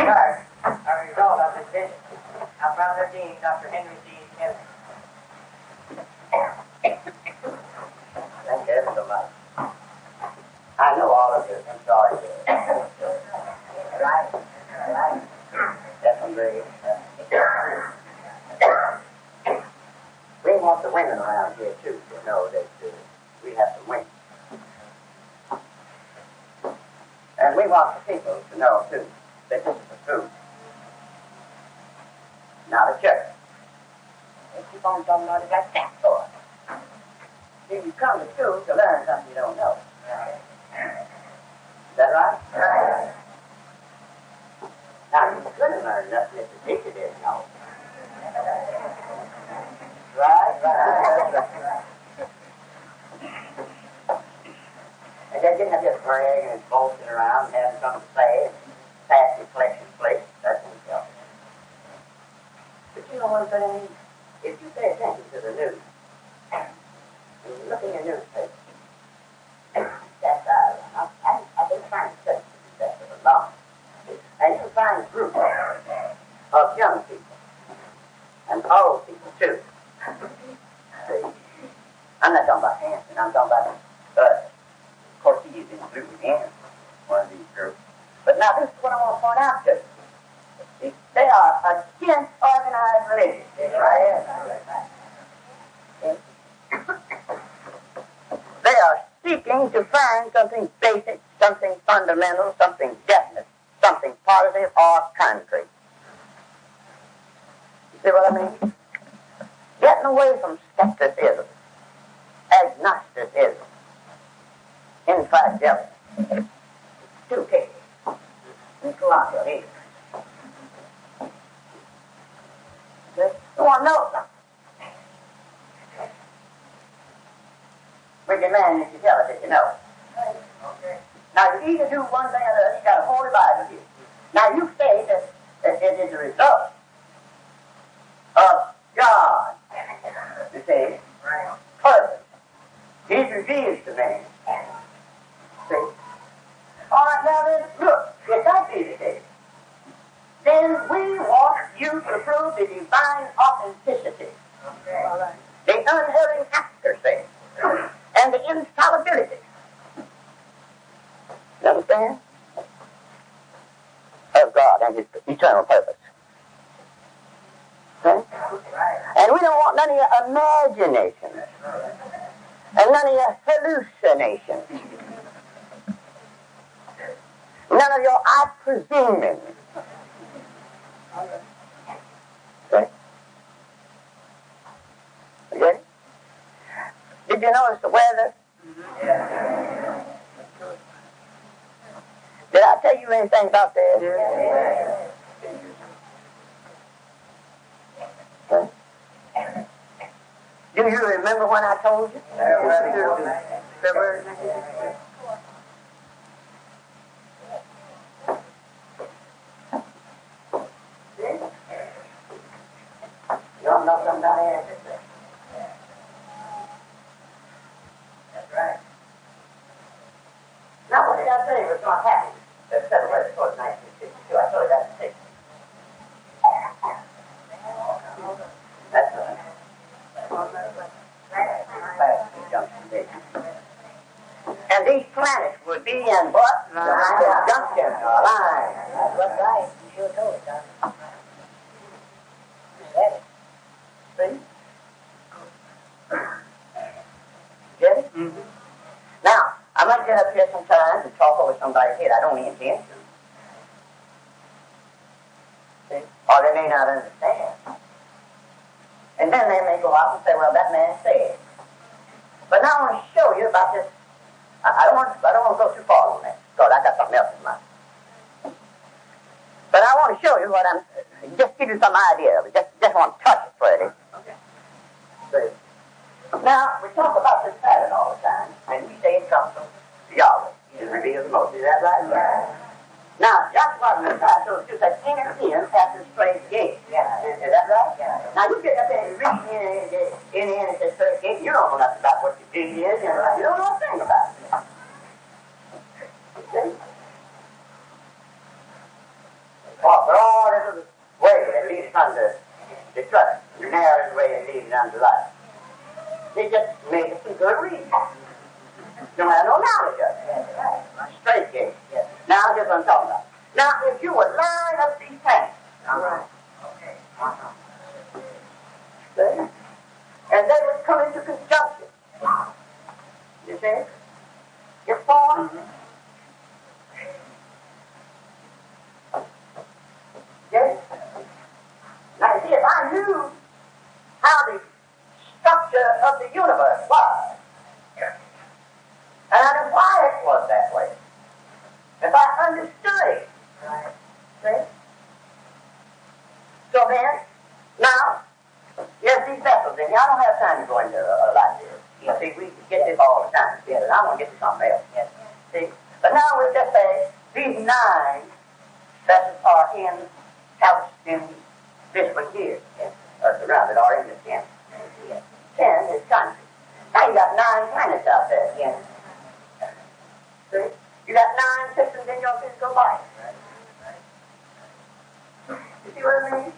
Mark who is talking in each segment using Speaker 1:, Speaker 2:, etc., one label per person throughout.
Speaker 1: chart are a result of this vision. Our brother Dean, Dr. Henry C. Kelly. Thank you ever so much. I know all of you enjoy it. Right? Right? Definitely. We want the women around here, too, to know that we have to win. And we want the people to know, too, that this is the truth. Now the church. They keep on talking about it like that for us. See, you come to school to learn something you don't know. Is that right? Right. Now, you couldn't learn nothing if the teacher didn't know. Right? And they didn't have just bragging and boasting around and having something to say and passing collection plates. That's what we else. But you know what I'm saying? If you pay attention to the news, and you look in your newspaper, that's I've been trying to study that for a long time. And you find groups of young people and old people too. See, I'm not talking about Hanson, I'm talking about of course he is included in one of these groups. But now this is what I want to point out to you. See, they are against organized religion. Right? They are seeking to find something basic, something fundamental, something definite, something positive or concrete. You see what I mean? Getting away from skepticism, agnosticism, infidelity, stupidity, and philosophy. You want to know something? We demand that you tell us that you know. Okay. Now, you either do one thing or the other. You got a Holy Bible here. Now, you say that it is a result of God. You see, purpose. He's revealed to man. See? All right, now then, look, if that be the case, then we want you to prove the divine authenticity, okay, the unerring accuracy, and the infallibility. You understand? Of God and His eternal purpose. Okay? And we don't want none of your imagination and none of your hallucinations, none of your I presuming. Okay? You get it? Did you notice the weather? Yeah. Did I tell you anything about this? Yeah. Okay. Do you remember when I told you? February 1964. You don't know somebody else. That's right. Now, what did I say was not happy? February 4th, 1962. I told you that in 6. That's right. And these planets would be in what? Junction, a line. That's right. You sure told it, Tom. See? Get it? Mm-hmm. Now, I might get up here sometimes and talk over somebody's head. I don't intend to. See? Or they may not understand. And then they may go out and say, well, that man said. But now I want to show you about this. I don't want to go too far on that, because I got something else in mind. But I want to show you what I'm, just give you some idea of it. Just want to touch it for it. Okay. See? Now, we talk about this pattern all the time, and we say it comes from Yahweh. He reveals the most. Is that right? Yeah. Now, Yahshua and I told you that enter in at the straight gate. Yeah. Is that right? Yeah. Now, you get up there and read in at the straight gate. You don't know nothing about what the gate is. You don't know a thing about it. Okay? Talk down to life. They just made it some good reason. Don't have no knowledge of it. Straight gate. Now, here's what I'm talking about. Now, if you would line up these things, see? And they would come into conjunction. You see? Your form. Yes? Now, you see, if I knew how the structure of the universe was, and I knew why it was that way, if I understood it, see? So then, now, yes, these vessels in here, I don't have time to go into a lot of this. You see, we get this all the time together, and I want to get to something else. See? But now we'll just say these 9 vessels are housed in this one here, surrounded, or in the 10. 10 is country. Now you got 9 planets out there. See? You got 9 systems in your physical body. You see what I mean?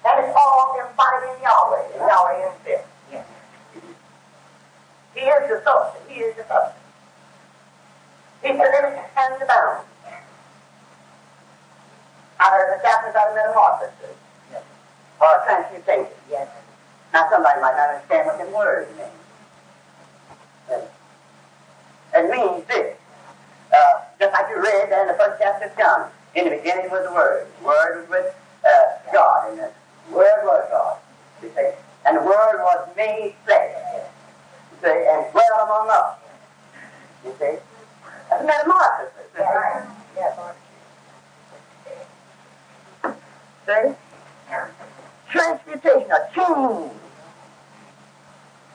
Speaker 1: That is all embodied in Yahweh, and Yahweh is this. He is the source, and He is the substance. He's the limit and the bound. I heard the chapters out of Metamorphosis, or Transmutation. Now somebody might not understand what them words mean. It means this. Just like you read there in the first chapter of John. In the beginning was the Word. The Word was with God, and the Word was God. You see? And the Word was made flesh. You see? And dwelt among us. You see? That's metamorphosis. See? Transmutation, a change.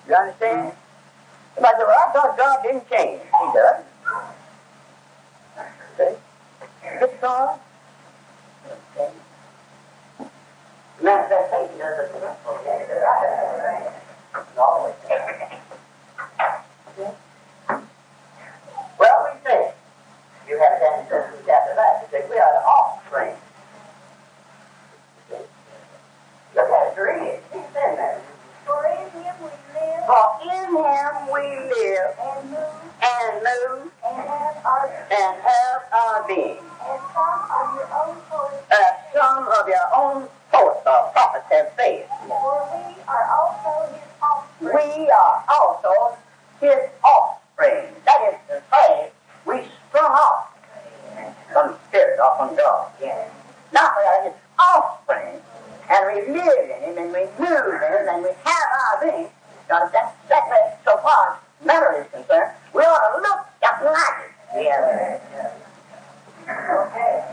Speaker 1: You understand? Somebody said, well, I thought God didn't change. He does. See? Get God? Manifestation does it. Always. Well, we say, you have that in the chapter back. You say, we are the offspring. Look at it, read it. He's in there.
Speaker 2: For in Him we live.
Speaker 1: For in Him we live.
Speaker 2: And move.
Speaker 1: And have our being.
Speaker 2: And
Speaker 1: Some of your own poets or prophets have said.
Speaker 2: For we are also His offspring.
Speaker 1: We are also His offspring. That is to say, we sprung off from Spirit or from God. Now we are His offspring. And we live in Him, and we move in Him, and we have our being. Because that's way, so far as matter is concerned, we ought to look just like it. Okay.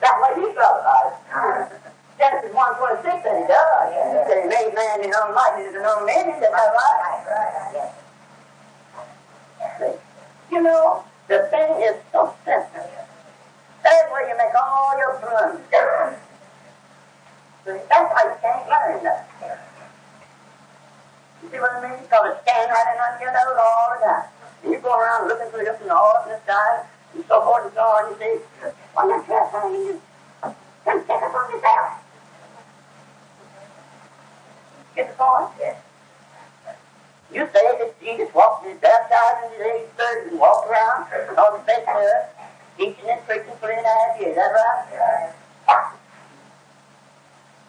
Speaker 1: That's what He felt about it. Genesis 1:26 said He does. He said He made man in His own likeness and His own image. Is that right? You know, the thing is so simple. That's where you make all your blunders. That's why you can't learn nothing. You see what I mean? Because it's standing right in on your nose all the time. And you go around looking for this and all in the sky and so forth and so on. You see, why not try something you can check up on yourself? Get the point? Yes. You say that Jesus walked, He baptized in His age 30 and walked around on the face of the earth, teaching and preaching 3.5 years. Is that right?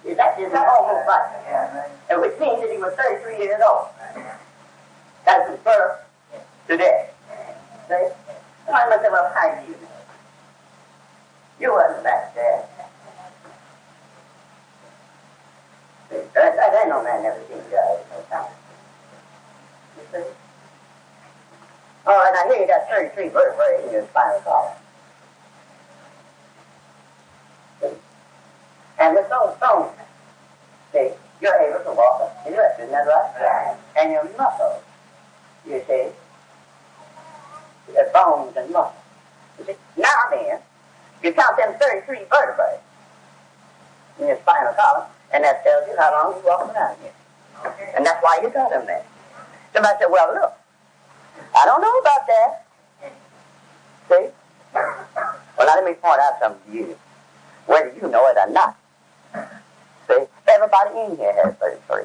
Speaker 1: Is that almost right? And which means that He was 33 years old. That's His birth to death. See? Somebody must have a high view. You wasn't back there. See? That ain't no man never seen God at no time. You see? All right, now here you got 33 vertebrae in your spinal column. And with those bones, see, you're able to walk up and rest, isn't that right? And your muscles, you see, your bones and muscles. You see, now then, you count them 33 vertebrae in your spinal column, and that tells you how long you're walking around here. And that's why you got them there. Somebody said, well, look, I don't know about that. See? Well, now let me point out something to you, whether you know it or not. See? Every everybody in here has 33.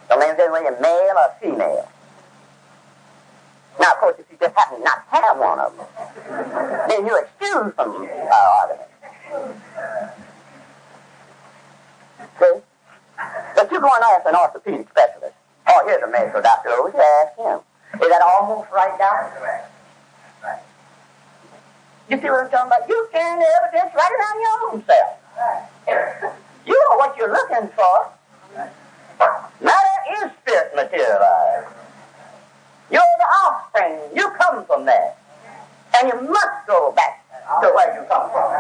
Speaker 1: So maybe there's whether you're male or female. Now, of course, if you just happen not to have one of them, then you're excused from argument. See? But you go and ask an orthopedic specialist. Oh, here's a medical doctor. Oh, you ask him. Is that almost right, Doctor? You see what I'm talking about? You can evidence right around your own self. You know what you're looking for. Matter is spirit materialized. You're the offspring. You come from that. And you must go back to where you come from.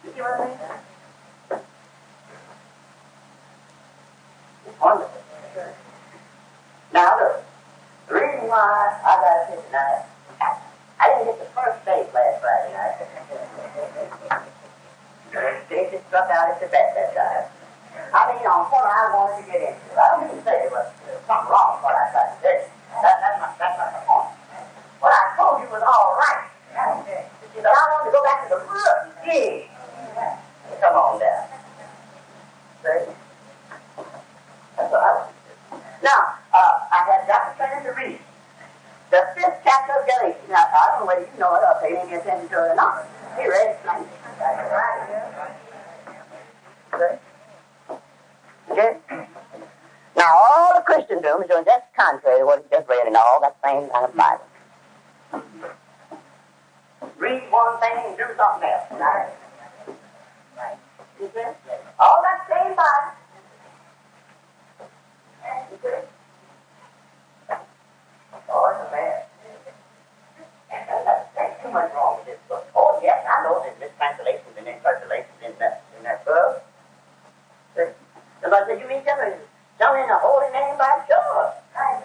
Speaker 1: You see what I mean? It's wonderful. Now look, the reason why I got here tonight, I didn't get the first base last Friday night. They just struck out at the best that time. I mean, on what I wanted to get into. I don't mean to say there was something wrong with what I tried to say. That's not the point. What I told you was all right. But I wanted to go back to the root and dig. Come on down. See? That's what I want to do. Now, I had Dr. Trainer to read the 5th chapter of Galatians. Now, I don't know whether you know it or pay any attention to it or not. He read it plainly. Okay? Now, all the Christendom is doing just contrary to what he just read in all that same kind of Bible. Read one thing and do something else. Right? You see? All that same Bible. You see? Oh, it's a man. There's too much wrong with this book. Oh, yes, I know there's mistranslations and interpolations in that book. See? Somebody said, you mean something in the holy name by sure. Right.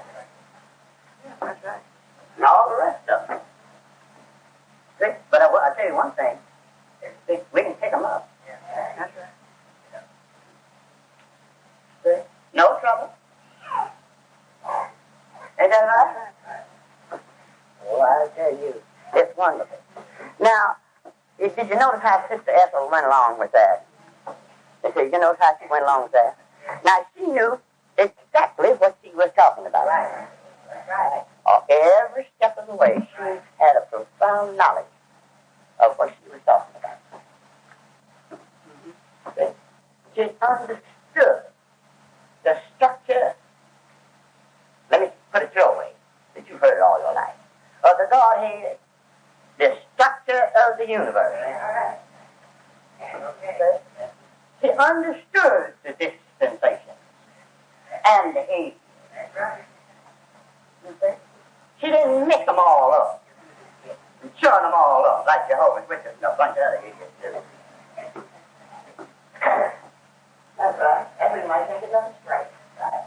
Speaker 1: Yeah, that's right. And all the rest of them. See? But I'll tell you one thing. We can pick them up. Yeah. That's right. See? No trouble. Ain't that right? Well, I tell you, it's wonderful. Now, did you notice how Sister Ethel went along with that? You notice how she went along with that? Now, she knew exactly what she was talking about. Right. Right. Every step of the way, she had a profound knowledge of what she was talking about. Mm-hmm. She understood the structure. Let me put it your way, that you've heard it all your life. Of the Godhead, the structure of the universe. Right. Okay. She understood the dispensation and the age. Okay. She didn't mix them all up and churn them all up like Jehovah's Witnesses and a bunch of other idiots do. That's right. Everybody might think it doesn't straight. Right.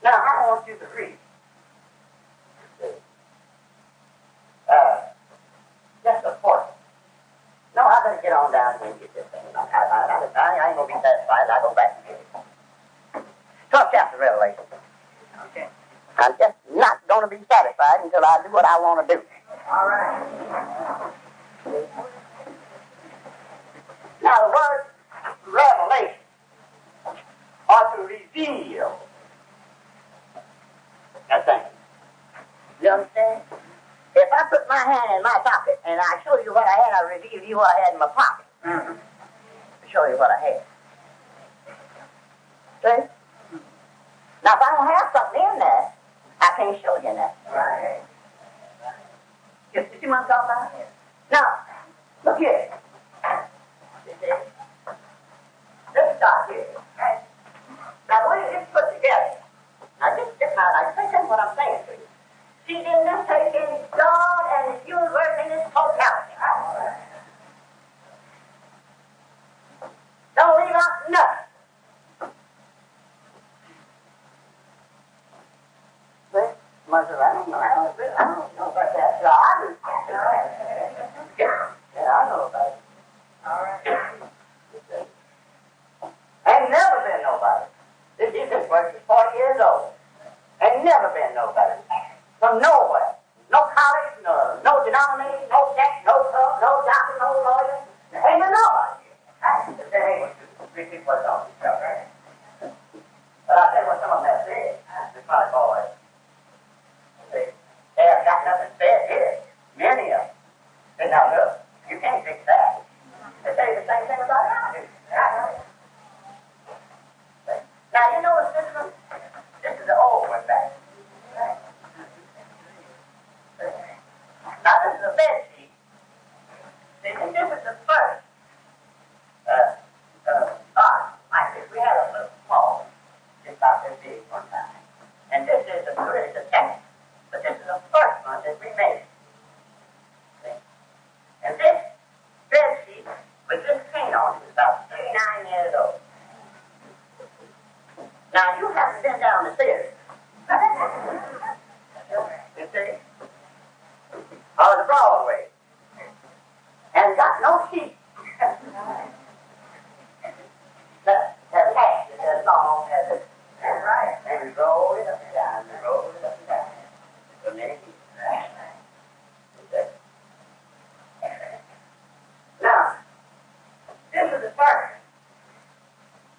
Speaker 1: Now, I want you to read. Just a portion. No, I better get on down here and get this thing. I ain't going to be satisfied. I'll go back and get it. 12th chapter of Revelation. Okay. I'm just not going to be satisfied until I do what I want to do. All right. Now, the word revelation, or to reveal, that thing. You understand? If I put my hand in my pocket and I show you what I had, I reveal to you what I had in my pocket. Mm-hmm. To show you what I had. See? Now, if I don't have something in there, I can't show you that. Right. You see what I'm talking about? Now, look here. You see? Let's start here. Now, the way it's put together, now just think what I'm saying to you. She's in this taking God and His universe in its totality. Don't leave out nothing. But, Mother, I don't know about that. So I do. Yeah, I know about it. All right. Ain't never been nobody. This work is 40 years old. Ain't never been nobody. From nowhere. No college, no denomination, no sect, no club, no three people are talking to each other. But I tell you what some of them have said. The college boys. See, they have got nothing said here. Many of them. Say, now look, you can't fix that. They say the same thing about I do. Now you know this is the old one back. Now this is a bed sheet. See, and this is the first box. Like this, we had a little small, just about this big one time. And this is the second. But this is the first one that we made. See? And this bed sheet with this paint on it is about 39 years old. Now you haven't been down to see it. You see? On the Broadway. And got no sheet. That latch is as long as it. That's right. And you roll it up and down, and roll it up and down. So many feet. Now, this is the first.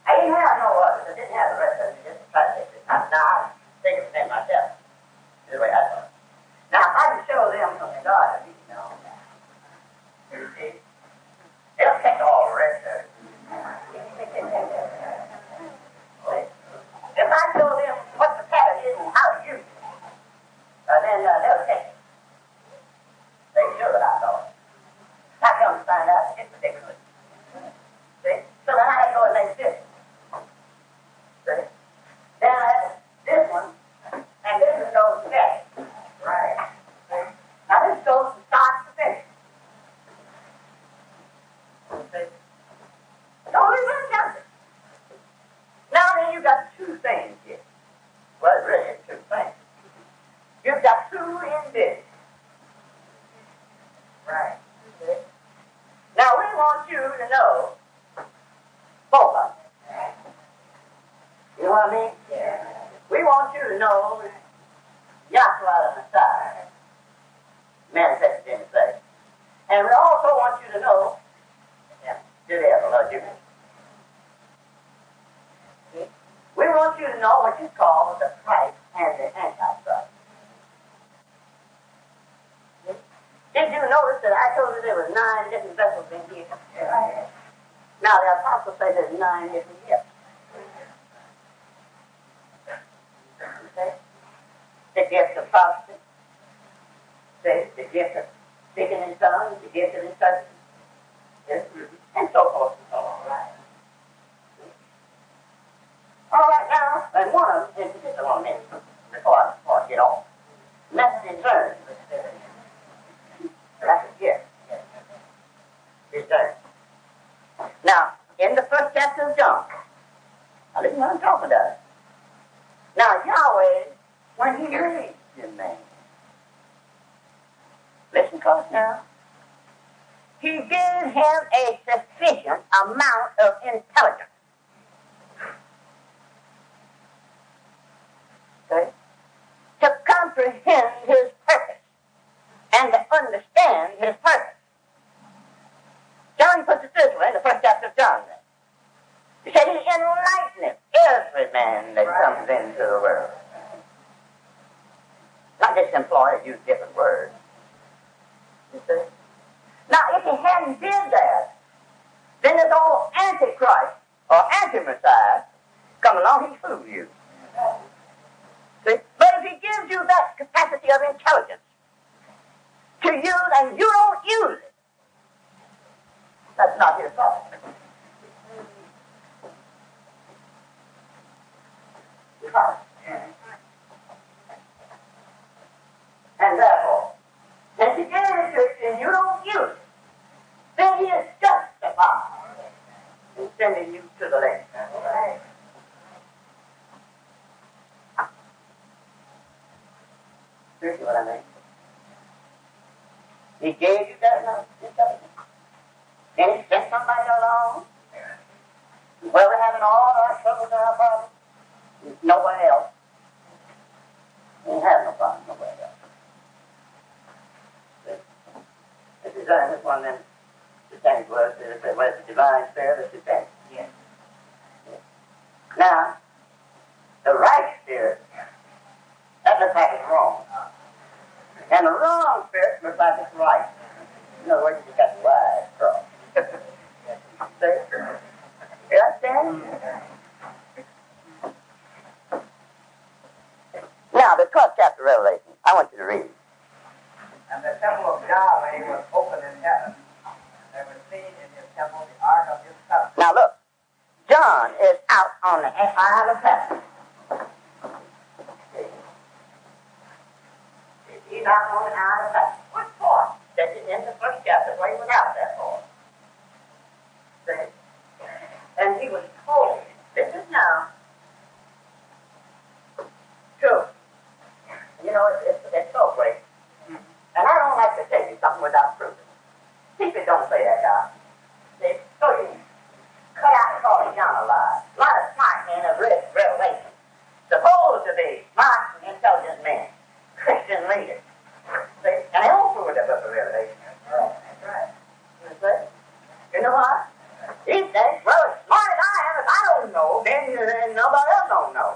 Speaker 1: I didn't have no others. I didn't have the rest of it. Just try to fix it. Now, I think of it myself. This is the way I thought. Now, if I can show them from the God, you know, you see, they'll take all the rest of it. If I show them what the pattern is and how to use it, then they'll take it. They sure that I know it. I come to find out it's ridiculous. See? So then I go and make this. See? Then I have this one, and this is goes together. Right. See? Now this goes from start to finish. See? Don't even count it. Now then you got two things here. Well, it really is two things. You've got two in this. Right. See? Now we want you to know both of them. You know what I mean? Yeah. We want you to know Yahshua the Messiah manifested in the flesh. And we also want you to know the devil or Judas. We want you to know what you call the Christ and the Antichrist. Did you notice that I told you there were 9 different vessels in here? Yeah. Now the apostles say there's 9 different gifts. Okay? The gift of prophecy, the gift of speaking in tongues, the gift of interpretation, and so forth and so on. Right. All right, now, and one of them in particular on this, before I get off. Message discerned. That's a gift. Discerned. Now, in the first chapter of John, now listen what I'm talking about. Now, Yahweh, when he raised him, man, listen close now, he gave him a sufficient amount of intelligence. Okay? To comprehend his purpose and to understand his purpose. John puts it this way in the first chapter of John. He said he enlighteneth every man that comes into the world. Not just employers use different words. You see? Now, if he hadn't did that, then this old Antichrist or Anti-Messiah come along, he fool you. See? But if he gives you that capacity of intelligence to use and you don't use it, that's not his fault. And therefore, since he gave it to you and you don't use it, then he is justified in sending you to the lake. You see what I mean? He gave you that enough intelligence. Then he sent somebody along. Well, we're having all our troubles and our problems. Nowhere else. We ain't have no problem nowhere else. This is this one of them satanic words. Where's the divine spirit of satanic? Yes. Now, the right spirit, that looks like it's wrong. And the wrong spirit looks like it's right. In other words, you just got the wise cross. See? You understand? Now, the 12th chapter of Revelation, I want you to read.
Speaker 3: And the temple of Yahweh was open in heaven. There was seen in his temple the ark of his covenant.
Speaker 1: Now look, John is out on the Isle of Patmos. He's out on the Isle of Patmos. What for? That's in the first chapter where he was out there for. See? And he was told, this is now true. You know, it's so great. And I don't like to tell you something without proof. People don't say that, God. See? So you cut out calling John a lie. A lot of smart men have read Revelation. Supposed to be smart and intelligent men. Christian leaders. See? And they don't prove the book of Revelation.
Speaker 3: That's right.
Speaker 1: You see? You know what? These things, well, as smart as I am, if I don't know, then nobody else don't know.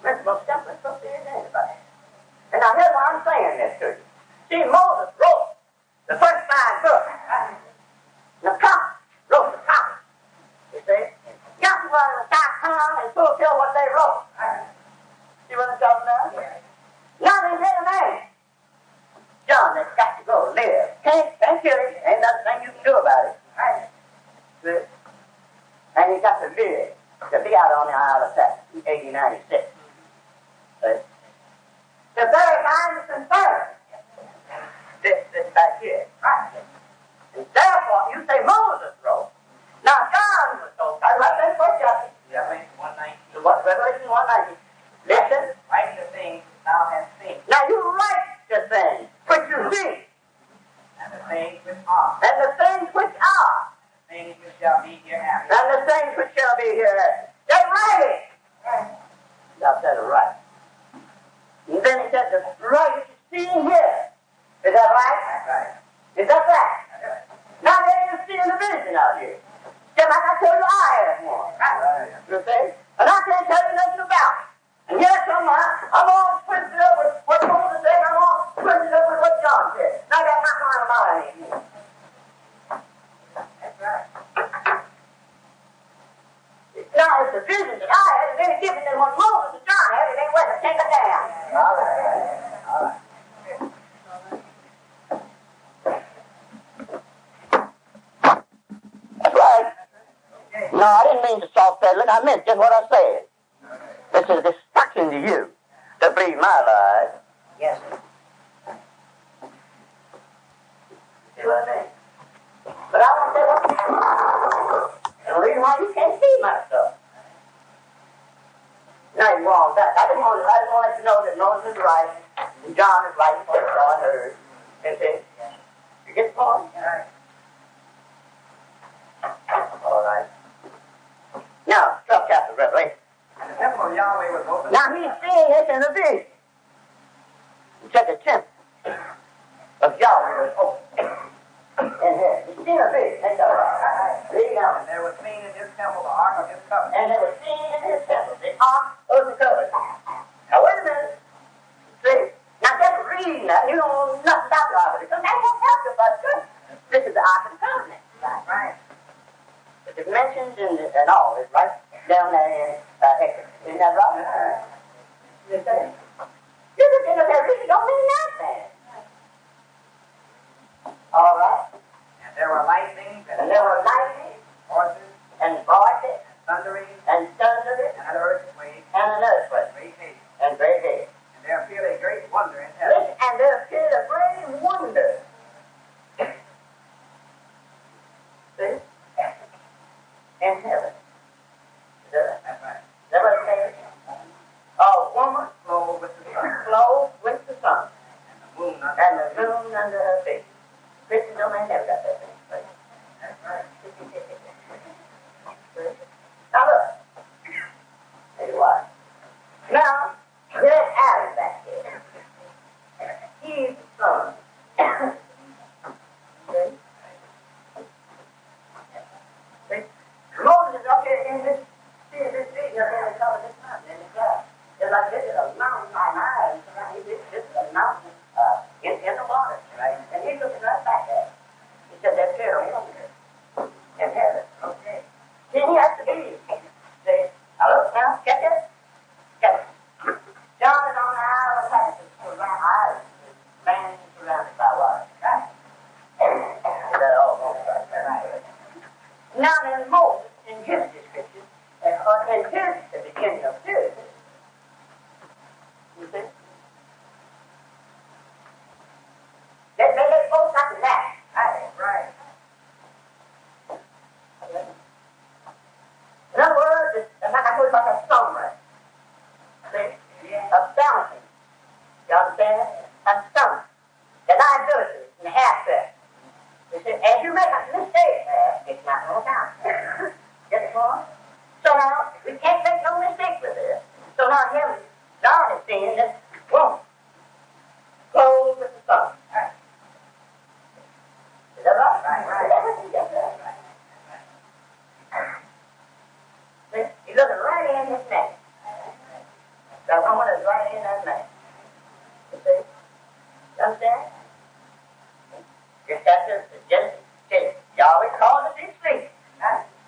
Speaker 1: That's most simple as supposed to be as anybody. And now here's why I'm saying this to you. See, Moses wrote the first 5 books. The prophet wrote the prophet. You see? Yahshua was to come and fulfill what they wrote. See what I'm talking about? Nothing to the man. John has got to go live. Can't kill him. Ain't nothing you can do about it. See? And he's got to live to be out on the Isle of Patmos in 1896. See? The very mind is concerned. This back here. Right. And therefore, you say Moses wrote. Now, John was told. I read that first chapter.
Speaker 3: Revelation 1:19.
Speaker 1: What? Revelation 1:19. Listen.
Speaker 3: Write the things thou hast seen,
Speaker 1: Now, you write the things which you see.
Speaker 3: and the things which are,
Speaker 1: And the things which are.
Speaker 3: the things which shall be hereafter.
Speaker 1: And the things which shall be hereafter. They write it. Thou said it right. And then he said, the right is seen here. Is that right?
Speaker 3: That's right.
Speaker 1: Is that right? Now there you see in the vision out here. Just like I told you I had one.
Speaker 3: Right.
Speaker 1: You see? And I can't tell you nothing about it. And yet somehow, I'm all twisted up with what Moses said, I'm all twisted up with what John said. Now that's not my mind anymore.
Speaker 3: That's right.
Speaker 1: Now it's the vision that I had is any different than what Moses and John had. It ain't worth to take it down.
Speaker 3: All right. All right.
Speaker 1: That's right. No, I didn't mean to soft pedal it. I meant just what I said. This is a destruction to you to believe my lies.
Speaker 3: Yes.
Speaker 1: See what I mean? But I want to say what's happening. And the reason why you can't see my stuff. Now you're wrong. I just want to let you know that Moses is right and John is right for what God heard. And see? You get the point?
Speaker 3: All right.
Speaker 1: All right. Now, 12th chapter of Revelation.
Speaker 3: And the temple of Yahweh was open.
Speaker 1: Now he's seeing this in a vision. He said the temple of Yahweh was open. In here. He's seen a vision. Ain't that right? Read now.
Speaker 3: And there was seen in his temple the ark of his covenant.
Speaker 1: And they were seen in his temple, the ark of the covenant. Now wait a minute. See? Now just reading that, you don't know nothing about the ark of the covenant. That won't help you, but good. This is the ark of the covenant.
Speaker 3: Right.
Speaker 1: The dimensions and all is right down there in Exodus. Isn't that right? You see? You just think that really don't mean nothing. All right.
Speaker 3: And there were lightnings
Speaker 1: And there were lightning
Speaker 3: horses
Speaker 1: and voices
Speaker 3: thundering
Speaker 1: and thunder
Speaker 3: and an earthquake
Speaker 1: and an earthquake
Speaker 3: great haste.
Speaker 1: and great hail.
Speaker 3: And there appeared a great wonder in heaven.
Speaker 1: Listen, and there appeared a great wonder. See? In heaven.
Speaker 3: That's right.
Speaker 1: That was it. A woman
Speaker 3: Clothed with the sun.
Speaker 1: clothed with the sun
Speaker 3: And the moon under
Speaker 1: and
Speaker 3: her
Speaker 1: the moon under her feet. Christendom ain't never got that thing straight.
Speaker 3: That's right.
Speaker 1: Now look. Tell you what. Now, there's Adam back here. He's the son. See? See? Moses is up This is a mountain in the water, right? And he's looking right back at it. He said, that's here, wonder in heaven. Okay. Then he has to be. See, now look now, get this? Get it. John is on the Isle of Patmos, land surrounded by water, right? Is that all? Right. Now then, Moses, in his description, in the beginning of his, you see? They both got the that. Right. In other words, it's like I told you about that summary. See? A balancing. You understand? A summary. The liability and the asset. You see, as you make a mistake there, it's not going to count. Get the point? So now, we can't make no mistake with this. So now, heaven, God is saying that, boom, close with the sun. Right. Is that right? Right. Yes, that's right. See, he's looking right in his neck. That woman is right in that neck. You see? You understand? Your chapter is Genesis 6. Yahweh caused it to sleep.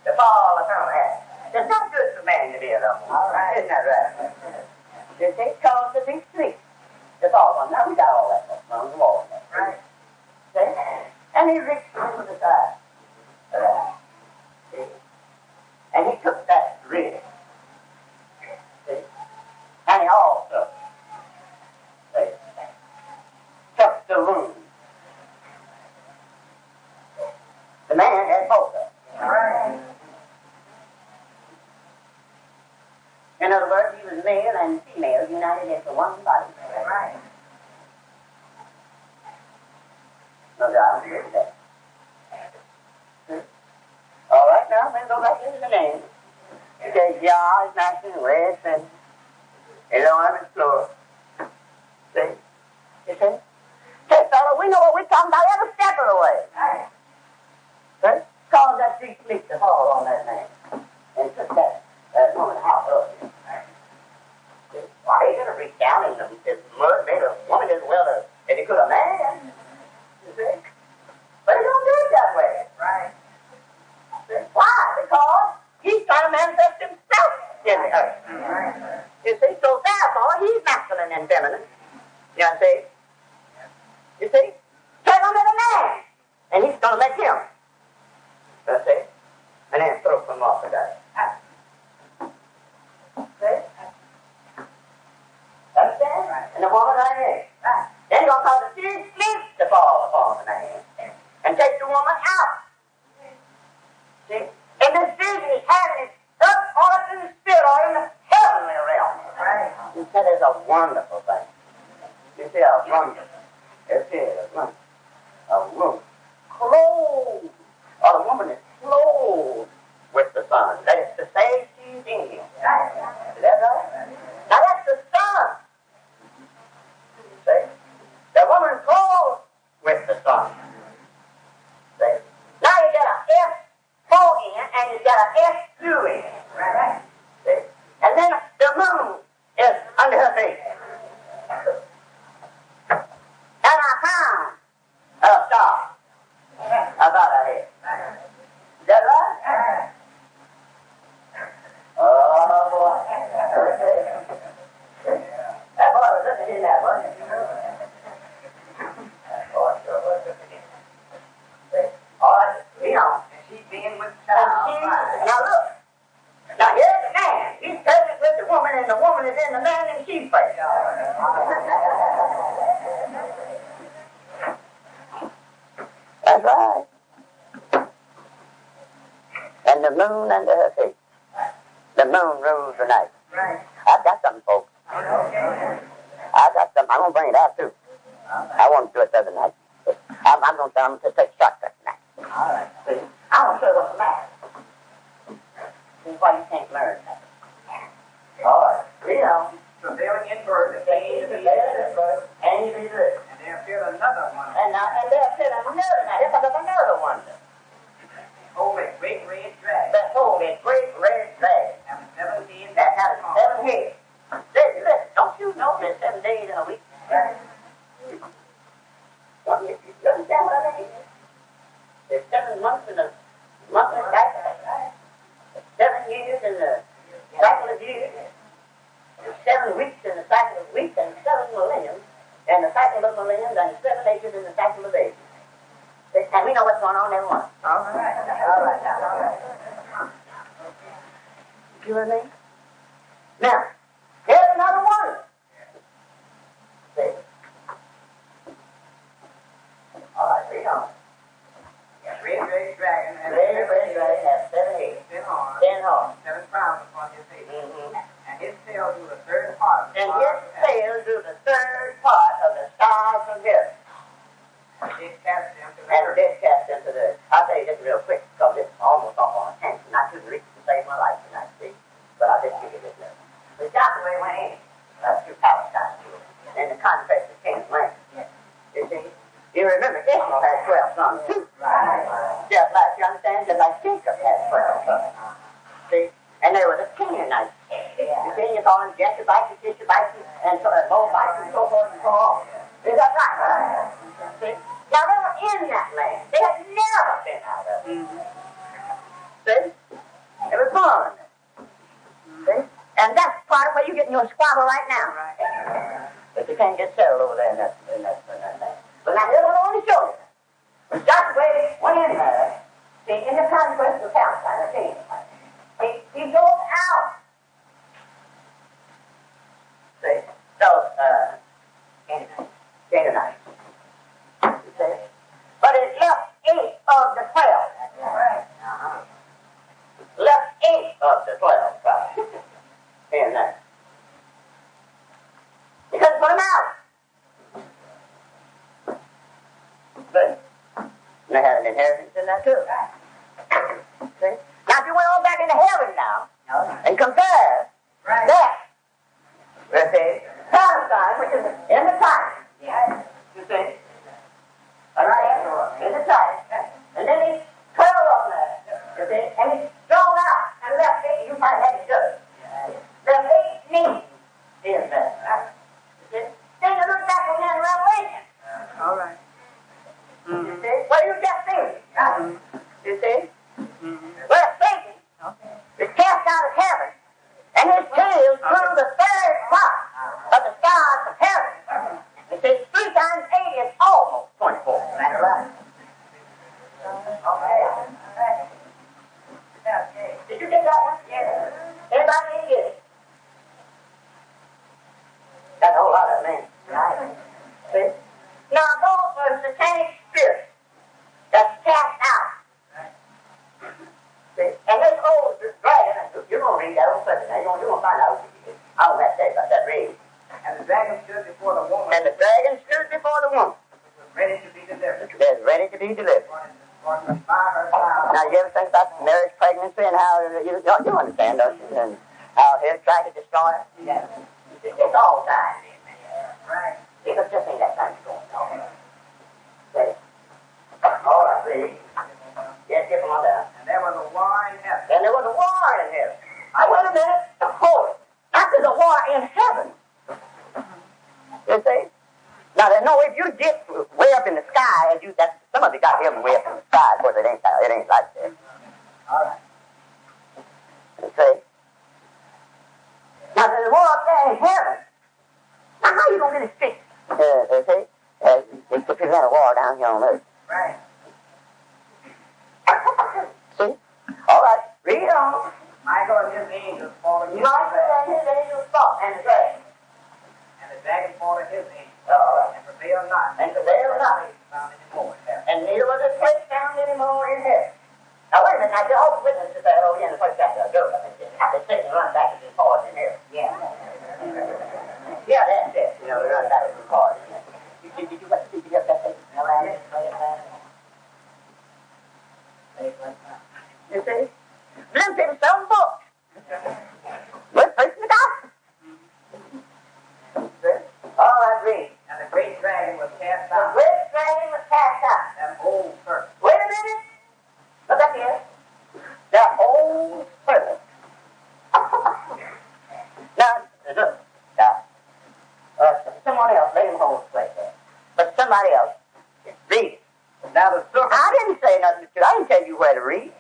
Speaker 1: To fall upon that. It's not good for man to be alone. All right. Isn't that right? You see, caused it to sleep. To fall upon. Now we got all that on the wall. Right. See? And he reached over the side. See? And he took that rib. See? And he also took the wound. The man had both of them. Right. In other words, he was male and female united into one body. Right. No doubt, I agree that. All right, now we'll go back into the name. He says, Yah is nice and west and Elohim is floor. See? You see? Say, fellow, we know what we're talking about every step of the way. Right. See? Cause that deep sleep to fall on that man. And took that woman out of him. See? Why, he could have reached down in this mud, made a woman as well as he could a man. You see? But he don't do it that way. Right. See? Why? Because he's trying to manifest himself in the earth. Right. You see? So therefore, he's masculine and feminine. You see? You see? Take him to the man. And he's going to make him. You see? And then throw him off the guy. See? Understand? Right. And the woman right here. Right. Then he's going to cause the seed sleep to fall upon the man. And take the woman out. See? And this vision is having it up in the spirit or in the heavenly realm. Right. You see, it's a wonderful thing. You see, a wonderful. You see, a woman clothed, or a woman is clothed with the sun. That is to say, she's in him. Right. Is that right? Now that's the sun. See? The woman is clothed with the sun. See? Now you got a S4 in and you got a S2 in. Right. See? And then the moon is under her feet. And I found a star about her head. Is that right? Oh, boy. That boy was looking in that, wasn't he? That boy sure was looking in. All right, you know.
Speaker 3: She's being with child.
Speaker 1: Now look. Now here's the man. He's present with the woman, and the woman is in the man, and she's present. That's right. And the moon under her feet. The moon rules the night.
Speaker 3: Right.
Speaker 1: I've got something, folks.
Speaker 3: Okay.
Speaker 1: I've got something. I'm going to bring it out, too. I want to do it the other night. I'm going to take shortcut tonight. All right. See? I want to show you what's the matter. This is why you can't learn that. All right. You know.
Speaker 3: Prevailing in birth,
Speaker 1: And you be this.
Speaker 3: and they appeared another one.
Speaker 1: And they'll fit another night. It's another one.
Speaker 3: Holy great red dragon.
Speaker 1: That holy great red dragon.
Speaker 3: And 17
Speaker 1: That has 7 heads. Listen, don't you know there's 7 days in a and 7 millenniums, and the cycle of millenniums, and 7 ages in the cycle of ages. And we know what's going on in every one. All right. You with me? Now, here's another one. See? All right, read on.
Speaker 3: Great red dragon has
Speaker 1: Red dragon has 7 heads.
Speaker 3: 10 horns.
Speaker 1: 10 horns.
Speaker 3: 7 crowns upon his head.
Speaker 1: Mm-hmm.
Speaker 3: And his tail drew the third part of the
Speaker 1: And
Speaker 3: stars
Speaker 1: his
Speaker 3: of heaven.
Speaker 1: tail drew the 3rd part of the stars from heaven.
Speaker 3: And did cast them to the
Speaker 1: And
Speaker 3: earth.
Speaker 1: did cast them to the earth. I'll tell you this real quick, because it's almost off on a tangent. I couldn't reach it to save my life tonight, see? But I'll just give you this little. But Joshua went in through Palestine, and the conquest of King's land. You see? You remember Ishmael had 12 sons, too.
Speaker 3: Right.
Speaker 1: Just like, you understand, just like Jacob had 12 sons. See? And they were the Canaanites. You see, you call them Jebusites, Ishmaelites, and Moabites, and so forth and so on. Is that right? See? Now, they were in that land. They had never been out of it. See? They were born. See? And that's part of where you're getting your squabble right now. But you can't get settled over there in that land. But now, here's what I want to show you. When Joshua went in there, see, in the conquest of Palestine, he goes out. See? Those Canaanites. You see? But it left 8 of the 12. Left 8 of the 12 tribes in there. He couldn't put them out. See? And they had an inheritance in that too. See? Now, if you went on back into heaven now and compare that with the Palestine, which is in the time, you see? Right? In the time. And then he curled up there, you see? And he thrown out and left 8. You might have it good. Left 8 nations in there. You see? Then you look back on that in Revelation.
Speaker 3: All right.
Speaker 1: You see? What do you just think? You see? Well, Satan is cast out of heaven, and his tail through the 3rd part of the stars of heaven. You see, 3 times 8 is almost 24. That's right. Did you get that one? Yes. Everybody didn't get it. That's a whole lot of men. Right. See? Now, those are satanic spirits that's cast out. See? And this old dragon, you're going to read that old subject now. You're going to find out what you get. I don't have to tell you about that. Read.
Speaker 3: And the dragon stood before the woman.
Speaker 1: And the dragon stood before the woman.
Speaker 3: Ready to be delivered.
Speaker 1: That's ready to be delivered. Now, you ever think about marriage, pregnancy, and how you understand, don't you? And how he'll try to destroy it? Yeah. It's all time.
Speaker 3: Right.
Speaker 1: Because just ain't that time going on. See? All right, see? Yes, get them on down.
Speaker 3: And there was a war in heaven.
Speaker 1: And there was a war in heaven. Now, wait a minute. Hold it. After the war in heaven. You see? Now, if you get way up in the sky, some of you got heaven way up in the sky. Of course, it ain't like that. All right. You see? Now, there's a war up there in heaven. Now, how you going to get it fixed? You see? If you had a war down here on earth.
Speaker 3: Right.
Speaker 1: See? All right. Read on.
Speaker 3: Michael and his angels fought against the
Speaker 1: Michael
Speaker 3: dragon.
Speaker 1: and his angels fought, and the dragon.
Speaker 3: And the dragon fought against his angels.
Speaker 1: All right.
Speaker 3: And prevailed not.
Speaker 1: And prevailed not.
Speaker 3: Found anymore in heaven.
Speaker 1: And neither was a place found anymore in heaven. Now, wait a minute. Now, Jehovah's Witnesses say, oh, yeah, in the first chapter of Job, I think they Satan run back to his cause in here. Yeah. Yeah, that's it. You know, they run back to his cause in here. Did you get that thing? No, I didn't. You see? Them people sell books. We're preaching the gospel. All right, read.
Speaker 3: And the great dragon was cast
Speaker 1: The
Speaker 3: out.
Speaker 1: great dragon was cast out.
Speaker 3: That old serpent.
Speaker 1: Wait a minute. Look up here. That old serpent. Now, look. Someone else, let him hold the place there. But somebody else, read it.
Speaker 3: Now the serpent.
Speaker 1: I didn't say nothing to you. I didn't tell you where to read.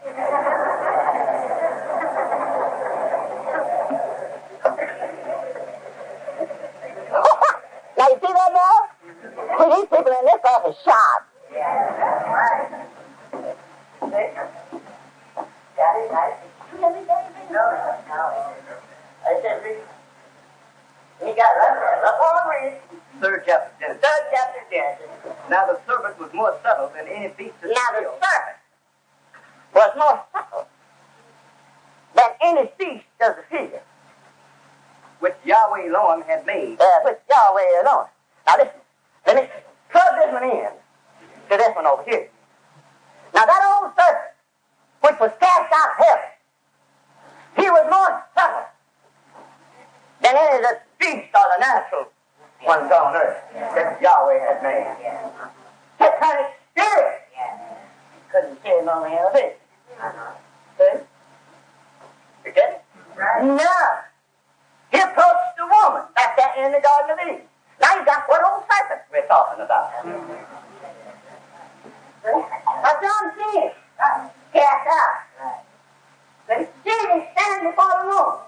Speaker 1: You hear me, David? No. I said, read. He got up on read.
Speaker 3: Third chapter, Genesis.
Speaker 1: Third chapter, Genesis.
Speaker 3: Now the serpent was more subtle than any beast of the
Speaker 1: Now the
Speaker 3: field,
Speaker 1: serpent was more subtle than any beast of the field,
Speaker 3: which Yahweh alone had made.
Speaker 1: which Yahweh alone. Now listen, let me plug this one in to this one over here. Now that old serpent, which was cast out of heaven, he was more subtle than any of the beasts or the natural ones on earth that Yahweh had made. Satanic spirit couldn't say no man of it. See? You get it?
Speaker 2: Right.
Speaker 1: Now, he approached the woman back there in the Garden of Eden. Now you got what old serpent we're talking about. That's what I'm saying. Cast out. See? Jesus standing before the woman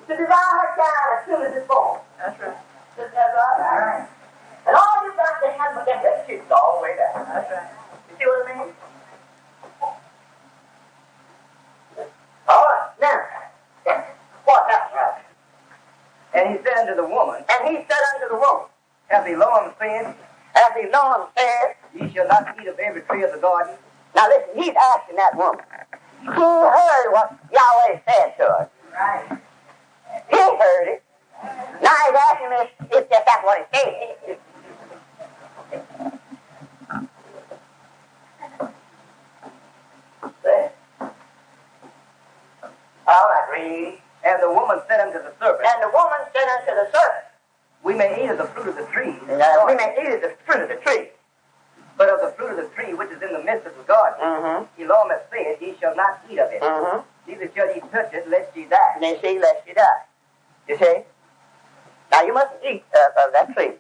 Speaker 1: to devour her child as soon as it's born.
Speaker 3: That's right.
Speaker 1: Isn't that right? And all you got to have to get that shit all the way down.
Speaker 3: That's right.
Speaker 1: You see what I mean? All right, now, what happened, right?
Speaker 3: And he said unto the woman,
Speaker 1: And he said unto the woman,
Speaker 3: Have the Lord said,
Speaker 1: as he known said,
Speaker 3: Ye shall not eat of every tree of the garden?
Speaker 1: now listen, he's asking that woman. Who heard what Yahweh said to her?
Speaker 2: Right.
Speaker 1: He heard it. Now he's asking if that's what he said. All right, read.
Speaker 3: And the woman said unto the serpent,
Speaker 1: And the woman said unto the serpent,
Speaker 3: We may eat of the fruit of the tree,
Speaker 1: we may eat of the fruit of the tree.
Speaker 3: but of the fruit of the tree which is in the midst of the garden, He long hath said, Ye shall not eat of it, neither shall ye touch it, lest ye die.
Speaker 1: And they see, lest you die. You see? Now you must eat of that tree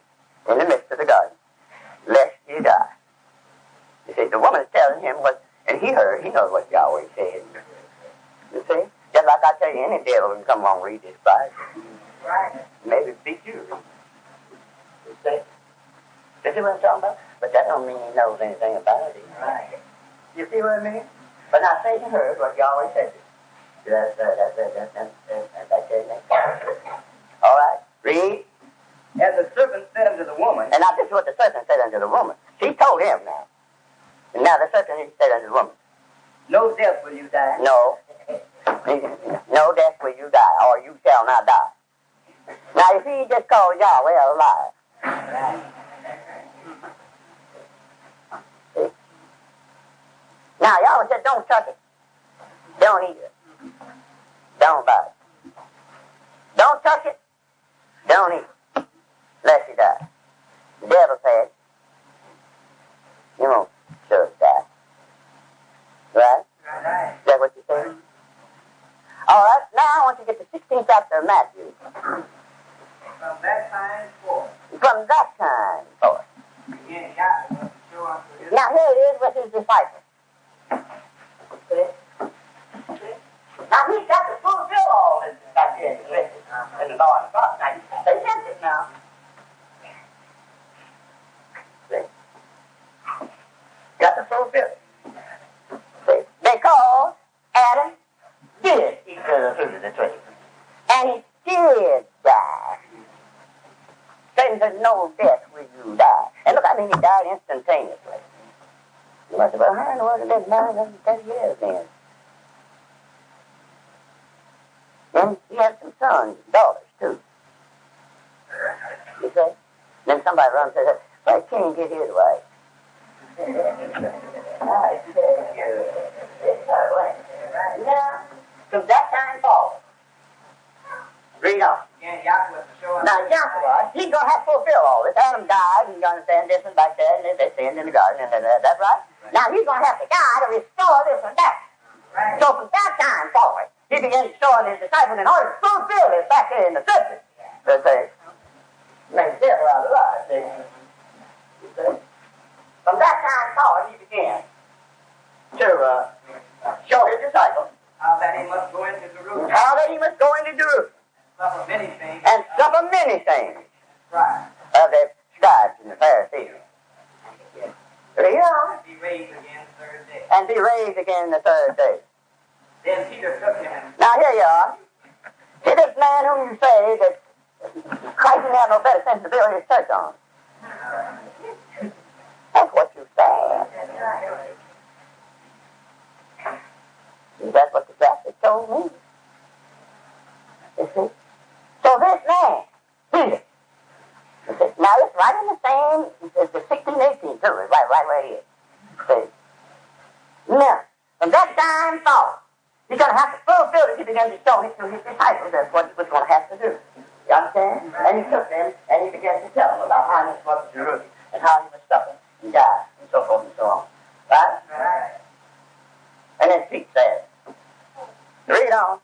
Speaker 1: in the midst of the garden, lest you die. You see, the woman is telling him what, and he heard, he knows what Yahweh said. You see? Just like I tell you, any devil can come along and read this Bible.
Speaker 2: Right.
Speaker 1: Maybe beat you. You see? You see what I'm talking about? But that don't mean he knows anything about it.
Speaker 2: Right.
Speaker 1: You see what I mean? But now Satan heard what Yahweh said. That's all right. Read.
Speaker 3: And the serpent said unto the woman,
Speaker 1: And now this is what the serpent said unto the woman. She told him now. And now the serpent said unto the woman,
Speaker 3: No death will you die.
Speaker 1: No. No death will you die, or you shall not die. Now if he just called Yahweh a liar.
Speaker 2: Right.
Speaker 1: See? Now Yahweh said, don't touch it. Don't eat it. Don't buy it. Don't touch it. Don't eat it. Lest you die. The devil said, you won't sure die. Right?
Speaker 2: Right.
Speaker 1: Is that what you said? All right, now I want you to get the 16th chapter of Matthew.
Speaker 3: From that time forth,
Speaker 1: From that time forth.
Speaker 3: again Yahweh was to show unto his
Speaker 1: Now here it is with his disciples. See? See? Now he's got to fulfill all this back here in the law and the prophets. Now they sent it now. See? Got to fulfill it. See? Because Adam did eat of the fruit of the tree. And he did die. Satan said, no death will you die. And look, I mean, he died instantaneously. You must have been how in the world lived 930 years then. Then he had some sons, daughters, too. You see? Then somebody runs and says, why can't he get his wife? I tell you, it's her way. Now, from that time forward, read on.
Speaker 3: again Yahweh was to show unto
Speaker 1: Now, Yahshua, he's going to have to fulfill all this. Adam died, and you understand this and back there, and they sinned in the garden, and that's right. Now, he's going to have to die to restore this and that.
Speaker 2: Right.
Speaker 1: So from that time forward, he began showing his disciples in order to fulfill this back there in the scripture. They say, make the devil out of life, see? You see? From that time forward, he began to show his disciples
Speaker 3: how that he must go into Jerusalem,
Speaker 1: how that he must go into Jerusalem
Speaker 3: suffer many things,
Speaker 1: and suffer many things
Speaker 3: right,
Speaker 1: of the scribes and the Pharisees. Read on.
Speaker 3: and be raised again the third day.
Speaker 1: And be raised again the third day. are. See this man whom you say that Christ didn't have no better sense to build his church on. That's what you say. That's what the prophet told me. You see? So this man, Peter, he said, now it's right in the same, it's the 1618 too, it's right where he is. See? Now, from that time forward, he's going to have to fulfill it. He began to show it to his disciples. That's what he was going to have to do. You understand? And he took them, and he began to tell them about how he was going to Jerusalem, and how he was suffering, and died, and so forth and so on. Right? Right. And then Pete said, read on.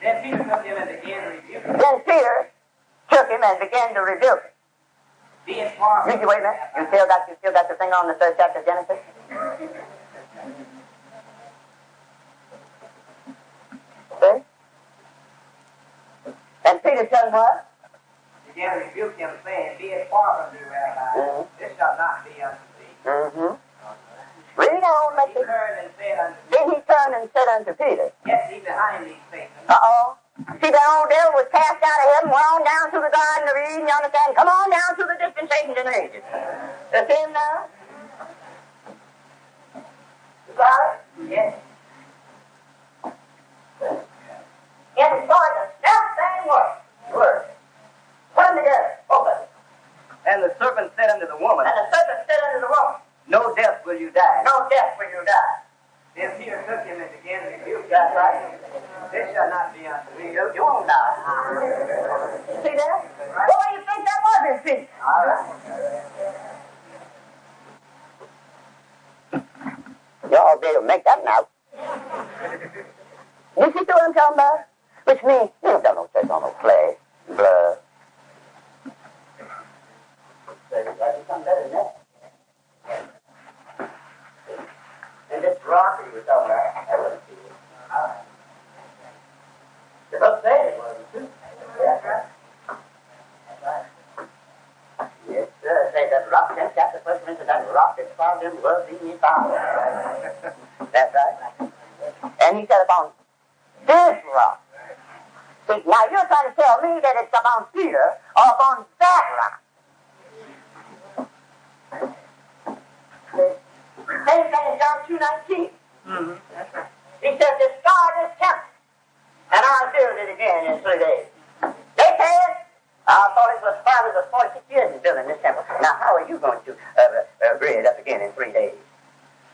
Speaker 3: Then Peter took him and began to rebuke him.
Speaker 1: Then Peter took him and began to rebuke him.
Speaker 3: Being far from
Speaker 1: wait a minute. You still got the thing on the 3rd chapter of Genesis? See? And Peter said what?
Speaker 3: Began to rebuke him, saying, be it far from thee, Rabbi, this shall not be unto thee.
Speaker 1: Mm-hmm. Read on, let's see. Then he turned and said unto Peter,
Speaker 3: get thee behind these Satan.
Speaker 1: Uh-oh. See, the old devil was cast out of heaven, went on down to the garden of Eden, you understand? Come on down to the dispensations and ages. You see him now? You got it?
Speaker 3: Yes.
Speaker 1: Yes, it's going the self-same word. Put them together, both of them.
Speaker 3: And the serpent said unto the woman,
Speaker 1: And the serpent said unto the woman,
Speaker 3: no death will you die.
Speaker 1: no death will you die.
Speaker 3: Then Peter took him and began to rebuke him.
Speaker 1: That's right.
Speaker 3: This shall not be unto thee.
Speaker 1: You won't die. See that? What do you think that was, his feet? All right. Y'all be able to make that now. You see what I'm talking about? Which means you don't got no church on no flesh, blood. There's got to be something better than that. And this rock that you were talking about, that wasn't too good. The book said it wasn't too. That's right. That's right. Yes, sir. Say that rock, 10th chapter, 1 Corinthians, that rock that found him was in his power. That's right. And he said upon this rock. See, now you're trying to tell me that it's upon Peter or upon that rock. Same thing in John 2:19. Mm-hmm. He said, destroy this temple, and I'll build it again in 3 days. They said, I thought it was 46 years in building this temple. Now, how are you going to bring it up again in 3 days?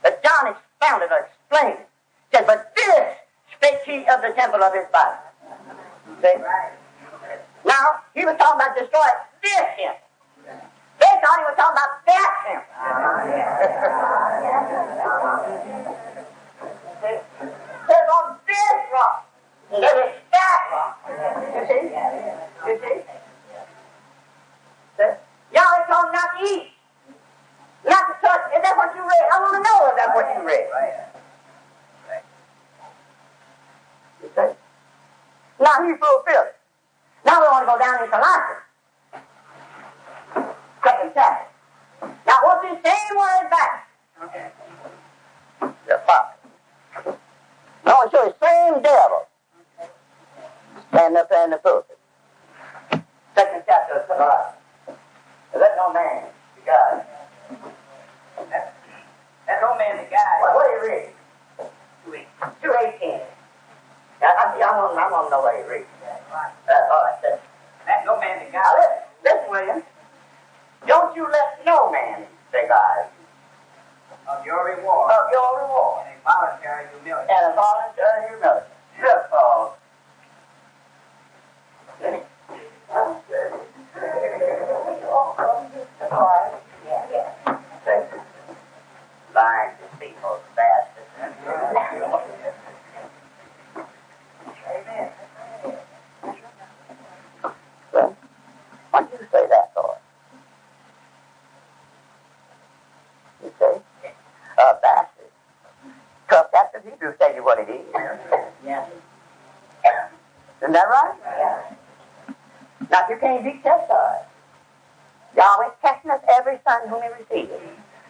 Speaker 1: But John expounded or explained it. He said, but this spake he of the temple of his body. See? Now, he was talking about destroying this temple. They thought he was talking about that temple. Says on this rock, there is that rock. You see? You see? Y'all are talking not to eat, not to touch. Is that what you read? I want to know if that's what you read. You see? Now he fulfilled it. Now we want to go down into Lansing. 2nd chapter. Now what's this same word back? Okay. The Father. Now I show you the same devil. Stand up there in the pulpit. 2nd chapter of Lansing. Let no man be God.
Speaker 3: Let no man be God.
Speaker 1: What do you read? 2:18. Now I want to know what you read. That's all I said.
Speaker 3: Let no man be God.
Speaker 1: Now listen, William. Don't you let no man say God.
Speaker 3: Of your reward.
Speaker 1: Of your reward.
Speaker 3: And a voluntary humility.
Speaker 1: And a voluntary humility. Just Paul. Lying, deceitful, bastard. Amen. Well, why do you say that for? You say? Bastard. Because that's the Hebrews tell you what it is. Yeah. Isn't that right? Yeah. Now, you can't be chastised. Yahweh chasteneth every son whom he receives.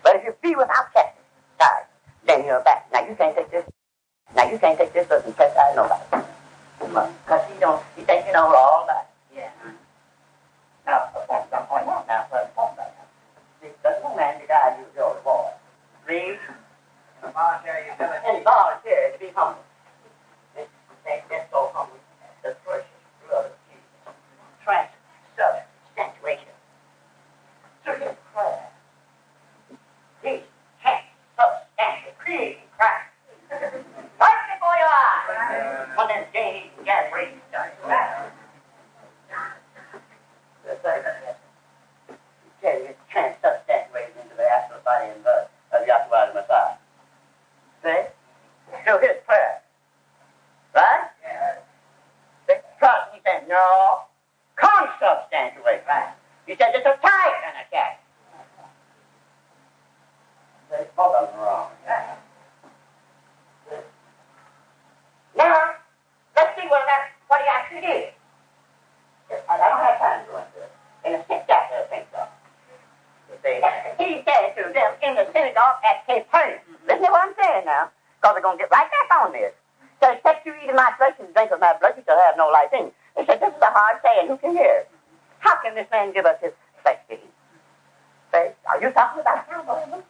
Speaker 1: But if you be without chastisement, then you're back. Now, you can't take this. Now, you can't take this and chastise nobody. You know all about it.
Speaker 2: Yeah.
Speaker 1: Now, I'm pointing out now, what I'm talking about now. See, there's no man to guide you to your reward. Read.
Speaker 3: Voluntary humility.
Speaker 1: And volunteer to be humble. That's so humble. The precious blood of Jesus. Transubstantiation. Through his prayer. He transubstantial, creating Christ. Right before your eyes. On this day, he can raise it's transubstantiated into the actual body and blood of Yahshua the Messiah. See? Through his prayer. Right?
Speaker 3: Yeah.
Speaker 1: See? Because he said, no, consubstantiate. Right? He said, it's a type and a shadow. See? Both of them are wrong. Right? Now, let's see what he actually did. I don't have time to go into it. In the 6th chapter of St. John. He said to them in the synagogue at Capernaum. Listen to what I'm saying now, because we're going to get right back on this. So, except you eat of my flesh and drink of my blood, you shall have no life in you. They said, this is a hard saying. Who can hear it? How can this man give us his flesh to eat? Say, are you talking about cannibalism?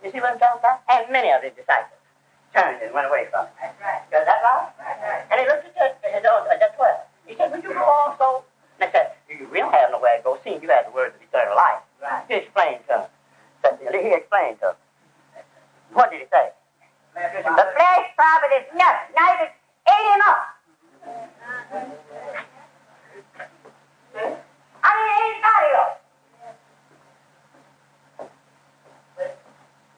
Speaker 1: You see what I'm talking about? And many of his disciples turned and went away from him.
Speaker 2: That's right.
Speaker 1: Is that right?
Speaker 2: That's right.
Speaker 1: And he looked at the 12. He said, would you go also? And they said, we don't have nowhere to go, seeing you have the words of eternal life.
Speaker 2: Right.
Speaker 1: He explained to him. He explained to him. What did he say? The flesh profit is nothing. Now he ate him up. I mean, he ate his body up.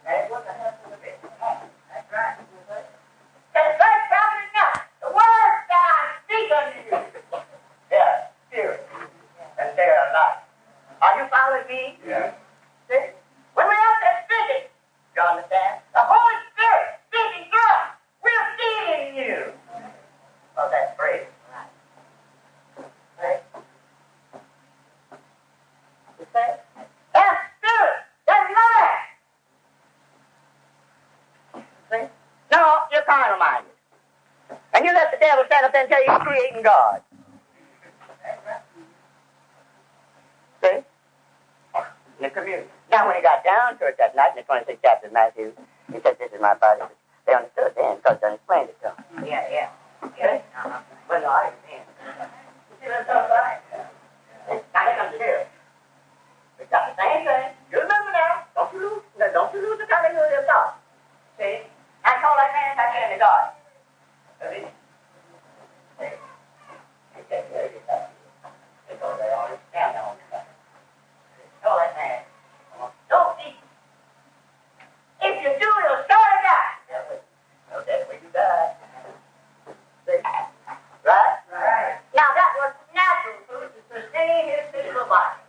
Speaker 1: That's what the husband of it.
Speaker 2: That's right.
Speaker 1: The flesh profit is nothing. The words that I speak unto you, they are spirit, and they are life. Are you following me?
Speaker 3: Yeah.
Speaker 1: See? When we're out there speaking, you understand? The Holy Spirit speaking through us. We're feeding you. Oh, that's free. Right. You see? That's spirit. That's life. See? No, you're carnal minded. And you let the devil stand up there and tell you he's creating God. See? In the community. Now, when he got down to it that night in the 26th chapter of Matthew, he said, this is my body. They understood then because I explained it to them.
Speaker 2: Yeah, yeah.
Speaker 1: Okay? Well, no, I didn't. You see what I'm talking about? Now, they come to here. It's got the same thing. You remember now. Don't you lose the continuity of thought. See? I told that man I came to God. See? He said, there you go. Because they always stand on it. Tell that man, don't eat. If you do, you'll surely die. No, that's where you die. See? Right?
Speaker 2: Right.
Speaker 1: Now, that was natural food to sustain his physical body.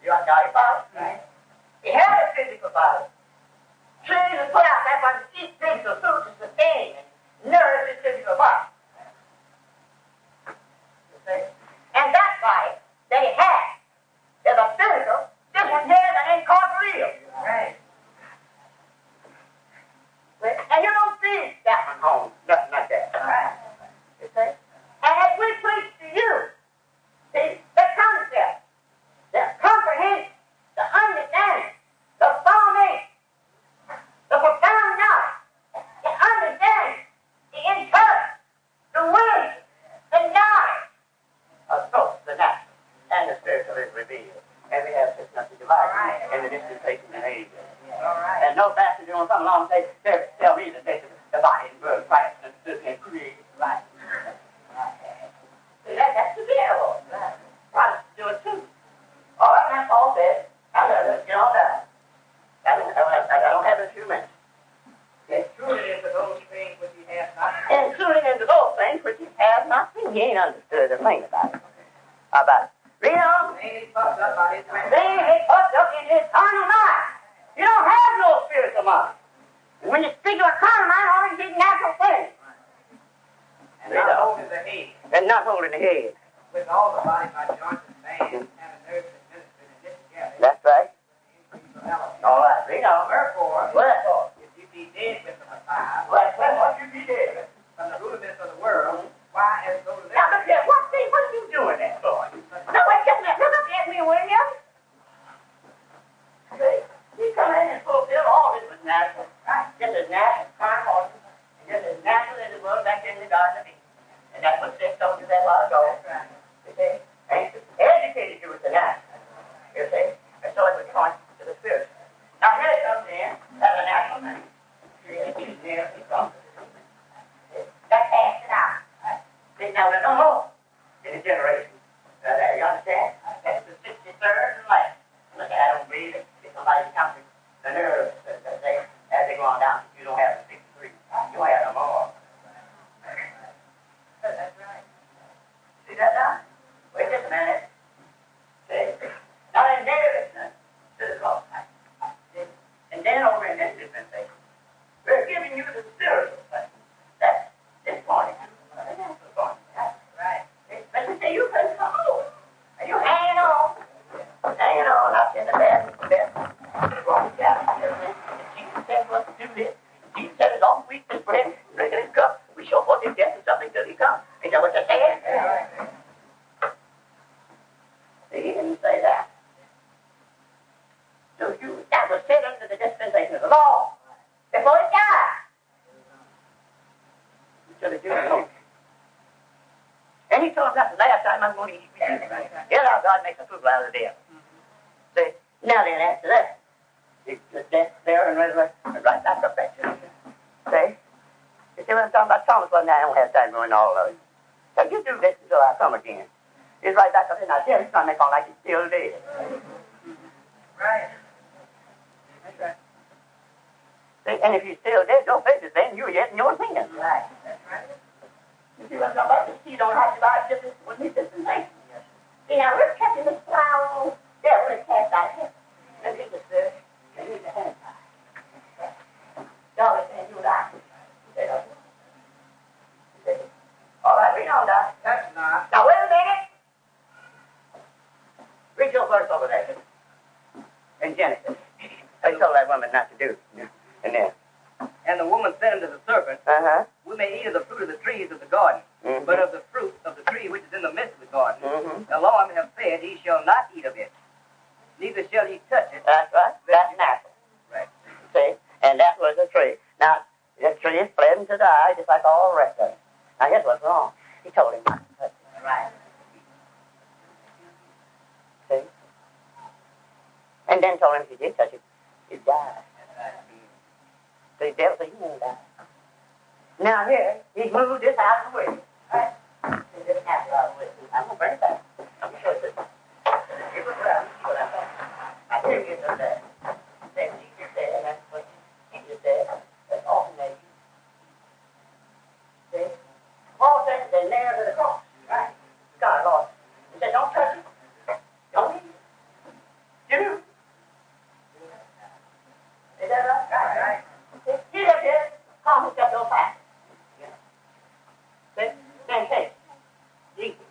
Speaker 1: You follow?
Speaker 2: Right.
Speaker 1: He had a physical body. Jesus put out that one to eat physical food to sustain and nourish his physical body. You see? And that body that he had is a physical. This one here is an incorporeal.
Speaker 2: Right.
Speaker 1: And you don't feed that one home, nothing like that.
Speaker 2: Right.
Speaker 1: You see? And as we preach to you, see, the concept, the comprehension, the understanding, the formation, the profound knowledge, the understanding, the intelligence, the wisdom, the knowledge of both the natural and the spiritual is revealed. And we have such nothing divine in the dispensation and age.
Speaker 2: All right.
Speaker 1: And no pastor doing something along and say, tell me that the body and blood of Christ and created right. See, that's the devil. Protestants do it too. All right, now Paul says, get on down. I don't have a few minutes.
Speaker 3: Included into those things which he has not.
Speaker 1: Including into those things which he has not seen. He ain't understood a thing about it. How about it? Read on.
Speaker 3: Ain't he puffed up by his man?
Speaker 1: Then he puffed up in his carnal mind. You don't have no spiritual mind. And when you speak to a carnal mind, all you see is natural things.
Speaker 3: And not holding the head,
Speaker 1: And not holding the head.
Speaker 3: with all the body by joints and bands, and the nerves administered and knit together.
Speaker 1: That's right.
Speaker 3: Increase of element.
Speaker 1: All right. Read on.
Speaker 3: Wherefore, if you be dead with the Messiah,
Speaker 1: What you be dead?
Speaker 3: from the rudiments of the world, why
Speaker 1: God to be. And that's what Sid told you that while ago. You see? And educated you with the natural. You see? And so it would point to the spirit. Now here it comes in as a natural man. That passed it out. See, now there's no more in the generation. You understand? That's the 63rd and last. Look, I don't believe it. If somebody's counting the nerves as they go on down, you don't have the 63. You don't have no more. That's right. See that now? Wait just a minute. See? Now in there, to the cross. And then over in this dispensation, we're giving you the spiritual thing. That's this point. Right. But you say you couldn't come over. And you hanging on. Hanging on up in the bed. Wrong chapter. Jesus said what to do this. Jesus said it's all weak this bread. Drinking his cup. We show forth his death and something till he comes. Is that what they're saying? Yeah. See, he didn't say that. So that was said under the dispensation of the law before it died. So the Jews know. And he told them that the last time I'm going to eat with you. Here's how God makes a fool out of the devil. See, now then after that, the death, there, and resurrection, right back up that church. See? You see what I'm talking about? Thomas wasn't there. I don't have time to go into all of it. So you do this until I come again. He's right back up in that chair. He's trying to make all like he's still dead.
Speaker 2: Right.
Speaker 1: That's right. See, and if you're still dead, don't face it, then you're yet in your sins.
Speaker 2: Right. That's right.
Speaker 1: You see what I'm talking about? The seed don't have to buy just with his dispensation. See, now we're catching this flower. Yeah, we're cast out here. And he just said, and he's a hand tie. Y'all are saying you and I. All right, read on, Doc.
Speaker 2: That's not.
Speaker 1: Now, wait a minute. Read your verse over there. In Genesis. They told that woman not to do. And then.
Speaker 3: And the woman said unto the serpent, We may eat of the fruit of the trees of the garden, but of the fruit of the tree which is in the midst of the garden, the Lord hath said, He shall not eat of it, neither shall he touch it.
Speaker 1: That's right. That's natural.
Speaker 3: Right.
Speaker 1: See? And that was a tree. Now, the tree is pleasant to the eye, just like all the rest of it. Now, here's what's wrong. He told him not to touch it.
Speaker 2: Right.
Speaker 1: See? And then told him if he did touch it, he'd die. So the devil said, he won't die. Now here, he's moved this out of the way. Right? He just has it out of the way. I'm going to bring it back. I'm going to show you this. Here's what I'm talking. I tell you that. That Jesus said, and that's what Jesus said. That's often that you. See? Paul said they nailed to the cross. Right? God, Lord. He said, don't touch it. Don't eat it. You do. Is that right? Right. Get up here. Call himself your pastor. See? Then say, Jesus.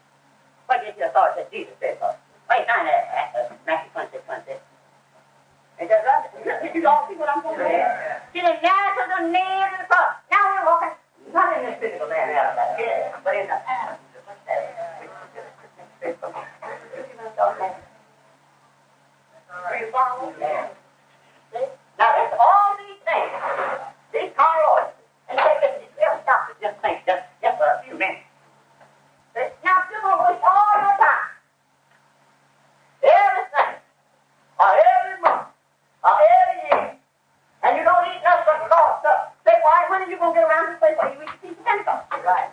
Speaker 1: What is the authority that Jesus said first? Wait, find that. Matthew 26:26. Is that right? You all see what I'm saying? Yeah. See, the nail to the nail to the cross. Now we're walking, not in this physical man out of that, yeah, but in the animal. Do you follow? Yeah. See? Now, there's all these things, these carnal, and they'll stop to just think, just for a few minutes. See? Now, people wish all the time, everything, or every month, or every year, and you don't eat nothing but raw stuff. Say, why? When are you going to get around to this place where you eat a piece of Pentecost? Right.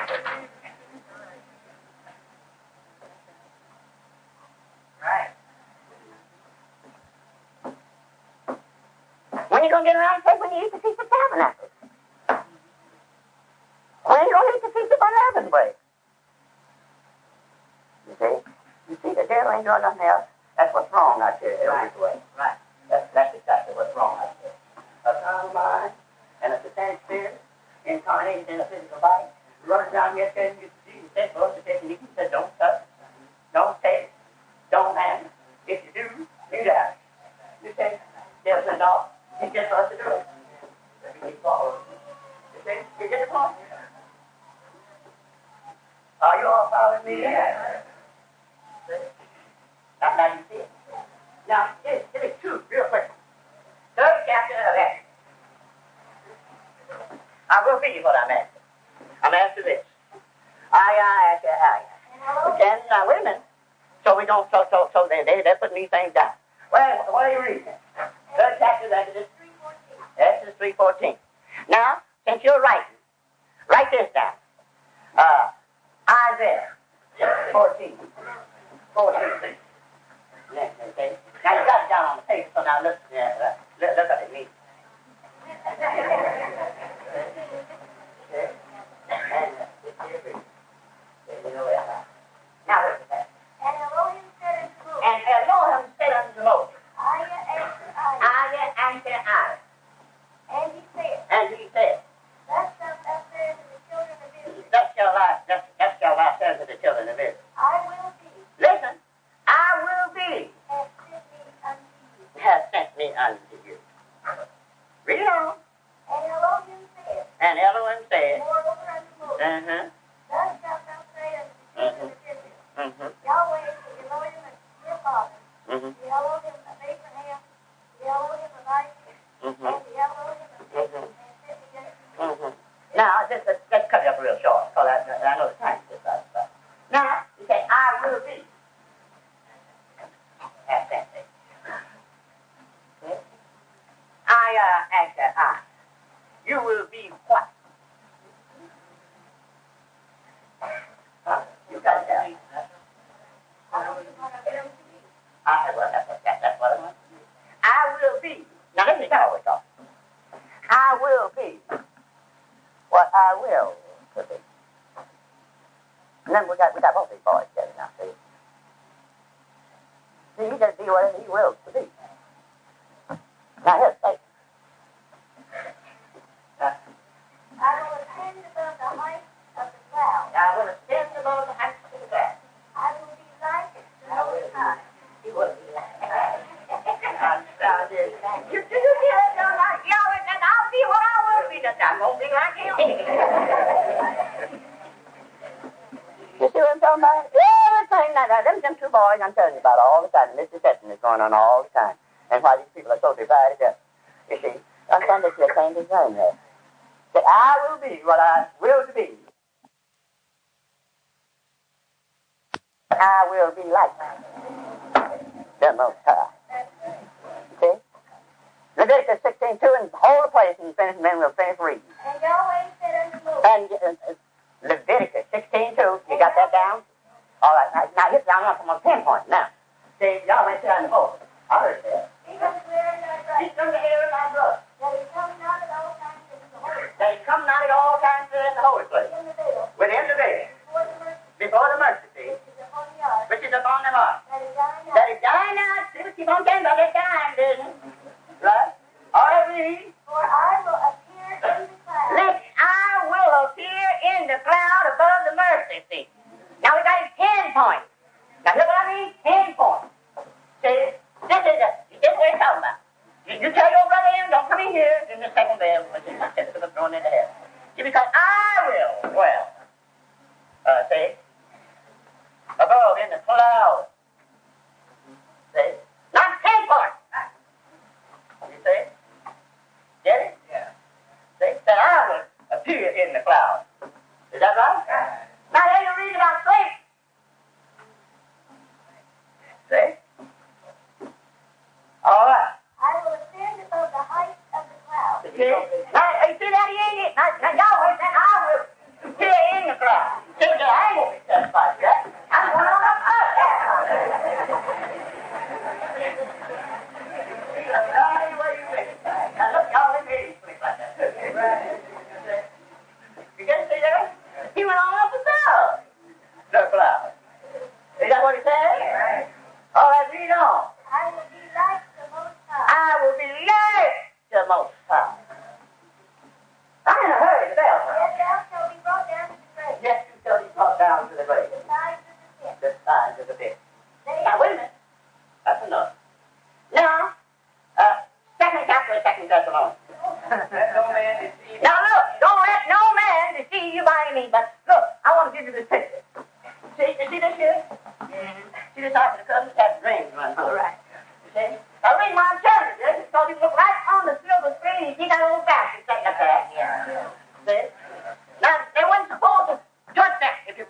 Speaker 2: Right.
Speaker 1: When are you going to get around to this place when you eat the Feast of Tabernacles? When are you going to eat the Feast of Unleavened Bread? You see, the devil ain't doing nothing else. That's what's wrong out there. Right. Right. That's exactly what's wrong out there. A carnal mind and a satanic spirit incarnated in a physical body running down here telling you Jesus said for us to take and eat. He said, don't touch, don't take, don't handle. If you do, you die. You say, devil said, no, it's just for us to do it. You follow. You see, you get the point? Are you all following me? Yeah. Now you see it. Now, give me two, real quick. Third chapter of Acts. I will read you what I'm after. I'm after this. And wait a minute. So we don't. So they're putting these things down. Well, what are you reading? Third chapter of Exodus 3:14. Exodus 3:14. Now, since you're writing, write this down. Isaiah 14. Okay. Now you got it down on the paper, so now look at me. Now look at that. And Elohim said unto Moses, Aya answer I. And he said, Thus shall thou say unto the children of Israel.
Speaker 4: I will be.
Speaker 1: Listen, I will be. Has sent me unto you. Read on. And Elohim said,
Speaker 4: Moreover unto Moses, Thus shalt thou say unto the children of Israel, Yahweh, the Elohim of your fathers, the Elohim of Abraham, the Elohim of Isaac, and the Elohim of Jacob, has sent me unto you.
Speaker 1: Now, let's cut it up real short, because I know the time is this stuff. Now, you say, I will be. Has sent me. I answer I. You will be what? You got it down. That's what I want to be. I will be. Now let me go with talk. I will be what I will to be. And then we got both these boys together now, see? See, he just be whatever he wills to be. Now here's the statement.
Speaker 4: I will ascend above the height of the clouds.
Speaker 1: I will ascend above the heights of the clouds.
Speaker 4: I will be like the Most High.
Speaker 1: You will be like you hear that, John? Yahweh said, I'll be what I will be. I'm going to be like him. You see what I'm talking about? Everything that them two boys I'm telling you about all the time. This deception is going on all the time. And why these people are so divided up. You see, I'm trying to see the same thing there. That I will be what I will to be. I will be like the Most High. See? Leviticus 16:2 and the whole place and finish, and then we'll finish reading.
Speaker 4: And Yahweh said unto Moses.
Speaker 1: And Leviticus 16:2, you got that down? All right, now hit down on from a pinpoint now. See, Yahweh said unto Moses. I heard that.
Speaker 4: He comes to air in thy blood.
Speaker 1: He comes to air in thy blood.
Speaker 4: That he come not at all times into the holy place.
Speaker 1: They come not at all times in the holy place.
Speaker 4: In the veil.
Speaker 1: Within the veil.
Speaker 4: Before the mercy.
Speaker 1: Before the mercy seat.
Speaker 4: Which is upon the ark.
Speaker 1: Which is upon the mark.
Speaker 4: That is dying out.
Speaker 1: That is dying out. See what keep on saying about that dying, didn't it? Right? All right, read.
Speaker 4: For I will appear in the clouds.
Speaker 1: Listen, I will appear in the cloud above the mercy seat. Now we got 10 points. Now hear what I mean? 10 points. See, this is what we're talking about. You tell your brother in, don't come in here in the second bell, which is not just thrown into hell. See, because I will dwell. See? Above in the cloud. See? Not 10 points. You see? Get it? Yeah. See? That I will appear in the cloud. Is that right? Yeah. Now then you read about sleep. See? All right.
Speaker 4: I will ascend above the height of the clouds.
Speaker 1: See? Now, you see that? He ain't it. Now Yahweh said, I will appear in the cloud. See, I ain't going to be satisfied with that. I'm going on up there. Now look, Yahweh made him sleep like that. You can see that? He went on up above the cloud. Is that what he said? Right. All right, read on.
Speaker 4: I will be like the Most High.
Speaker 1: I will be like the Most High. I'm in a hurry to tell her.
Speaker 4: Yet thou shalt be brought down to the grave.
Speaker 1: Yes, you shall be brought down to the grave.
Speaker 4: The sides of the pit.
Speaker 1: The sides of the pit.
Speaker 4: They
Speaker 1: Now, wait a minute. That's enough. Now, second chapter of 2 Thessalonians.
Speaker 3: Let no man deceive.
Speaker 1: Now, look, don't let no man deceive you by any means. But, look, I want to give you this picture. See this here? See this Ark of the Covenant? It has rings running through it. Right. You see? Now, read why I'm telling you this, because you look right on the silver screen, you see that old basket sitting up there? Yeah. See? Now, they weren't supposed to touch that. If you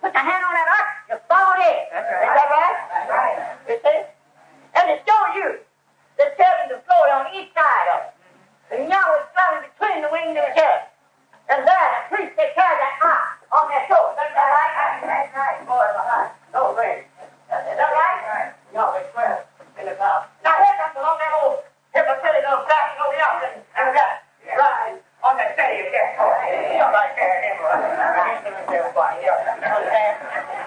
Speaker 1: right, boy, behind. No, wait. Is that right? Y'all be square in the car. Now, here comes along that old hypocritical little bastard over yonder. And we got right on that Sedia Gestatoria. Somebody carried him around.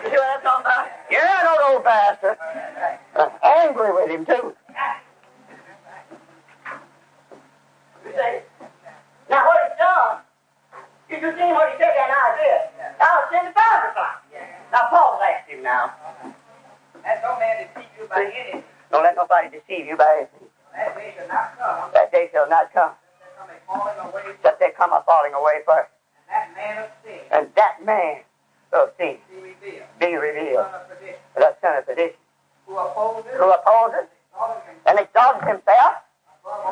Speaker 1: You see what I'm talking about? Yeah, I know the old bastard. Angry with him, too. You see? Now, what he's done, you see what he said that idea. I'll send the firefly. Now, Paul asked him now.
Speaker 3: Let no man deceive you by anything.
Speaker 1: Don't let nobody deceive you by anything.
Speaker 3: That day shall not come.
Speaker 1: That day shall not come. Except they come a falling away first.
Speaker 3: And that man of sin.
Speaker 1: And that man of sin
Speaker 3: Be revealed.
Speaker 1: the son of perdition.
Speaker 3: Who opposes.
Speaker 1: And exalts himself.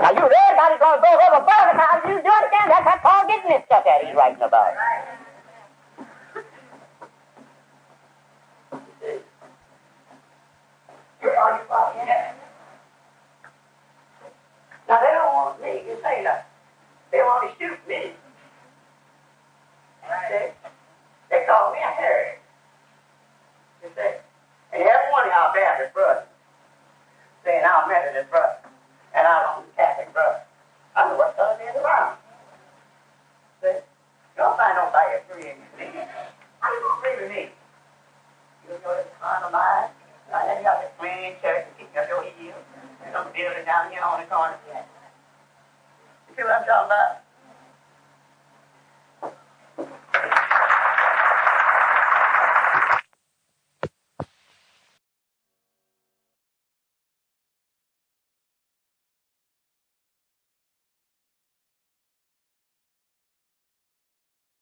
Speaker 1: Now you read about it going to go over further. How do you do it again? That's how Paul gets this stuff that he's writing about. Are you following? Now they don't want me to say nothing. They want to shoot me. They call me a heretic. You see? And every one of y'all Baptist brothers saying I'm Methodist brother and I'm Catholic brother. I'm the worst of it around. See? You don't find nobody agreeing with me. How you gonna agree with me? You know this carnal mind. And then you got this clean church and kicking up your heels. Some building down here on the corner. You see what I'm talking about?